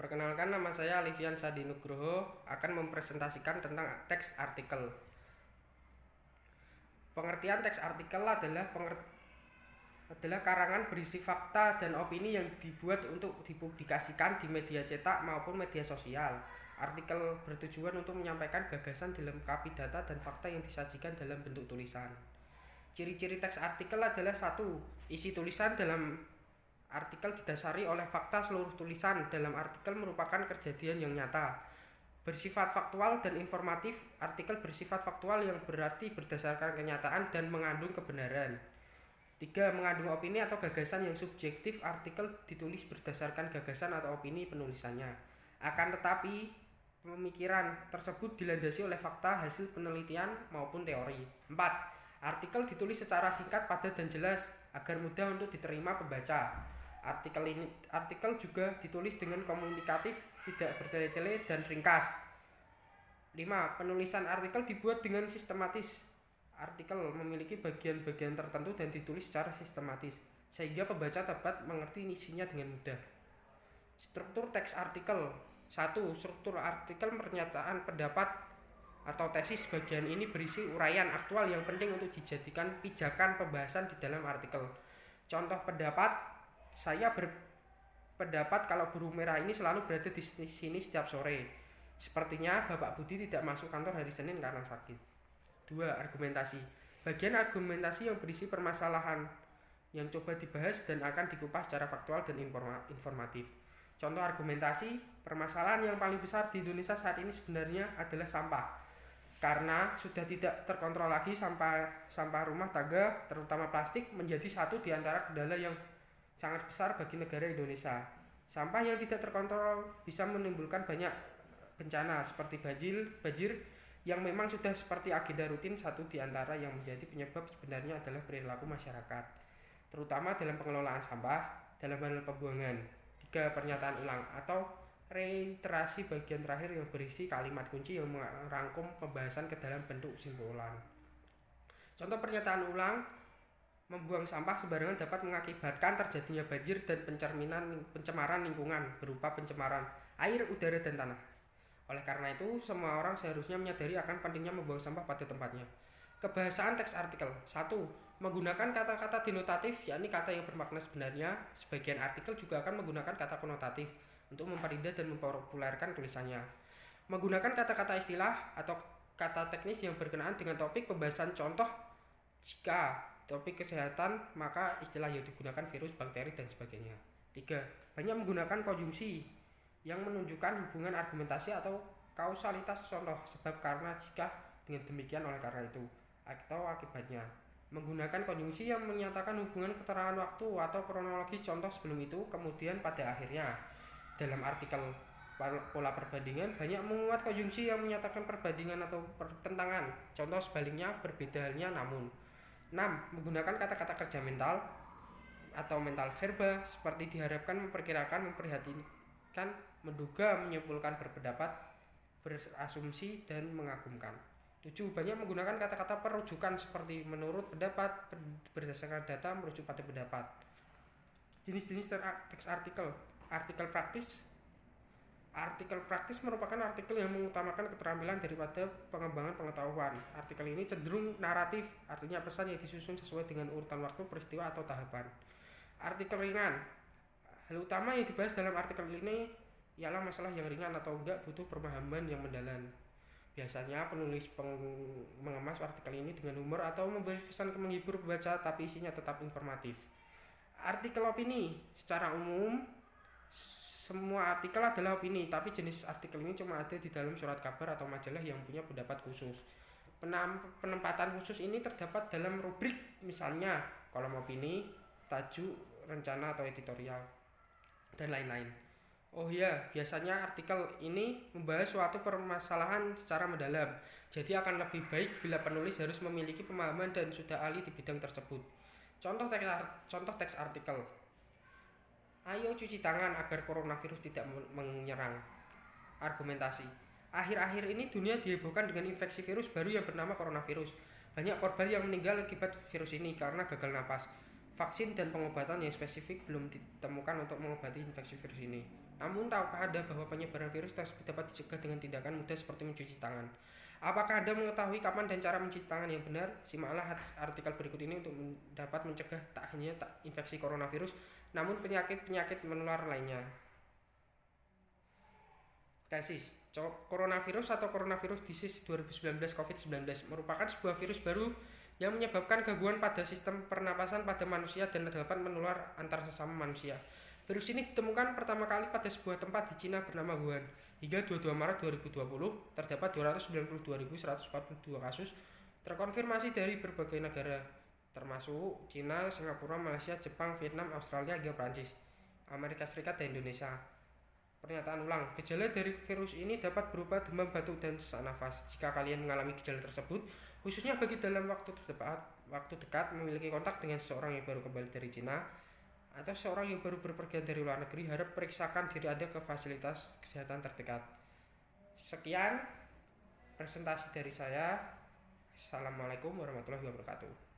Perkenalkan, nama saya Alifian Sadi Nugroho, akan mempresentasikan tentang teks artikel. Pengertian teks artikel adalah karangan berisi fakta dan opini yang dibuat untuk dipublikasikan di media cetak maupun media sosial. Artikel bertujuan untuk menyampaikan gagasan dilengkapi data dan fakta yang disajikan dalam bentuk tulisan. Ciri-ciri teks artikel adalah: 1. Isi tulisan dalam artikel didasari oleh fakta. Seluruh tulisan dalam artikel merupakan kejadian yang nyata, bersifat faktual dan informatif. Artikel bersifat faktual yang berarti berdasarkan kenyataan dan mengandung kebenaran. 3. Mengandung opini atau gagasan yang subjektif. Artikel ditulis berdasarkan gagasan atau opini penulisannya. Akan tetapi, pemikiran tersebut dilandasi oleh fakta, hasil penelitian maupun teori. 4. Artikel ditulis secara singkat, padat dan jelas agar mudah untuk diterima pembaca. Artikel juga ditulis dengan komunikatif, tidak bertele-tele dan ringkas. 5. Penulisan artikel dibuat dengan sistematis. Artikel memiliki bagian-bagian tertentu dan ditulis secara sistematis sehingga pembaca dapat mengerti isinya dengan mudah. Struktur teks artikel. 1. Struktur artikel pernyataan pendapat atau tesis. Bagian ini berisi uraian aktual yang penting untuk dijadikan pijakan pembahasan di dalam artikel. Contoh pendapat: saya berpendapat kalau burung merah ini selalu berada di sini setiap sore. Sepertinya Bapak Budi tidak masuk kantor hari Senin karena sakit. 2. Argumentasi. Bagian argumentasi yang berisi permasalahan yang coba dibahas dan akan dikupas secara faktual dan informatif. Contoh argumentasi: permasalahan yang paling besar di Indonesia saat ini sebenarnya adalah sampah. Karena sudah tidak terkontrol lagi, sampah rumah tangga, terutama plastik, menjadi satu di antara kendala yang sangat besar bagi negara Indonesia. Sampah yang tidak terkontrol bisa menimbulkan banyak bencana seperti banjir yang memang sudah seperti agenda rutin. Satu di antara yang menjadi penyebab sebenarnya adalah perilaku masyarakat, terutama dalam pengelolaan sampah dalam hal pembuangan. 3. Pernyataan ulang atau reiterasi. Bagian terakhir yang berisi kalimat kunci yang merangkum pembahasan ke dalam bentuk kesimpulan. Contoh pernyataan ulang: membuang sampah sembarangan dapat mengakibatkan terjadinya banjir dan pencemaran lingkungan berupa pencemaran air, udara, dan tanah. Oleh karena itu, semua orang seharusnya menyadari akan pentingnya membuang sampah pada tempatnya. Kebahasaan teks artikel. 1. Menggunakan kata-kata denotatif, yakni kata yang bermakna sebenarnya. Sebagian artikel juga akan menggunakan kata konotatif untuk memperindah dan mempopulerkan tulisannya. Menggunakan kata-kata istilah atau kata teknis yang berkenaan dengan topik pembahasan. Contoh, jika topik kesehatan, maka istilah yang digunakan virus, bakteri, dan sebagainya. 3. Banyak menggunakan konjungsi yang menunjukkan hubungan argumentasi atau kausalitas. Contoh, sebab, karena, jika, dengan demikian, oleh karena itu, atau akibatnya. Menggunakan konjungsi yang menyatakan hubungan keterangan waktu atau kronologis. Contoh, sebelum itu, kemudian, pada akhirnya. Dalam artikel pola perbandingan, banyak menguat konjungsi yang menyatakan perbandingan atau pertentangan. Contoh sebaliknya, berbeda halnya namun. 6. Menggunakan kata-kata kerja mental atau mental verba seperti diharapkan, memperkirakan, memperhatikan, menduga, menyimpulkan, berpendapat, berasumsi, dan mengagumkan. 7. Banyak menggunakan kata-kata perujukan seperti menurut, pendapat, berdasarkan data, merujuk pada pendapat. Jenis-jenis teks artikel. Artikel praktis. Artikel praktis merupakan artikel yang mengutamakan keterampilan daripada pengembangan pengetahuan. Artikel ini cenderung naratif, artinya pesan yang disusun sesuai dengan urutan waktu, peristiwa, atau tahapan. Artikel ringan. Hal utama yang dibahas dalam artikel ini ialah masalah yang ringan atau enggak butuh pemahaman yang mendalam. Biasanya penulis mengemas artikel ini dengan humor atau memberi kesan menghibur pembaca, tapi isinya tetap informatif. Artikel opini. Secara umum, semua artikel adalah opini, tapi jenis artikel ini cuma ada di dalam surat kabar atau majalah yang punya pendapat khusus. Penempatan khusus ini terdapat dalam rubrik, misalnya kolom opini, tajuk, rencana atau editorial, dan lain-lain. Oh ya, biasanya artikel ini membahas suatu permasalahan secara mendalam, jadi akan lebih baik bila penulis harus memiliki pemahaman dan sudah ahli di bidang tersebut. Contoh teks artikel: ayo cuci tangan agar coronavirus tidak menyerang. Argumentasi: akhir-akhir ini dunia dihebohkan dengan infeksi virus baru yang bernama coronavirus. Banyak korban yang meninggal akibat virus ini karena gagal napas. Vaksin dan pengobatan yang spesifik belum ditemukan untuk mengobati infeksi virus ini. Namun, tahukah Anda bahwa penyebaran virus tersebut dapat dicegah dengan tindakan mudah seperti mencuci tangan? Apakah Anda mengetahui kapan dan cara mencuci tangan yang benar? Simaklah artikel berikut ini untuk dapat mencegah tak hanya infeksi coronavirus, namun penyakit-penyakit menular lainnya. Tesis Coronavirus atau Coronavirus Disease 2019 COVID-19 merupakan sebuah virus baru yang menyebabkan gangguan pada sistem pernapasan pada manusia dan dapat menular antar sesama manusia. Virus ini ditemukan pertama kali pada sebuah tempat di Cina bernama Wuhan. Hingga 22 Maret 2020, terdapat 292.142 kasus terkonfirmasi dari berbagai negara, termasuk Cina, Singapura, Malaysia, Jepang, Vietnam, Australia, hingga Prancis, Amerika Serikat, dan Indonesia. Pernyataan ulang, gejala dari virus ini dapat berupa demam, batuk, dan sesak nafas. Jika kalian mengalami gejala tersebut, khususnya bagi dalam waktu dekat memiliki kontak dengan seseorang yang baru kembali dari Cina atau seorang yang baru berpergian dari luar negeri, harap periksakan diri Anda ke fasilitas kesehatan terdekat. Sekian presentasi dari saya. Assalamualaikum warahmatullahi wabarakatuh.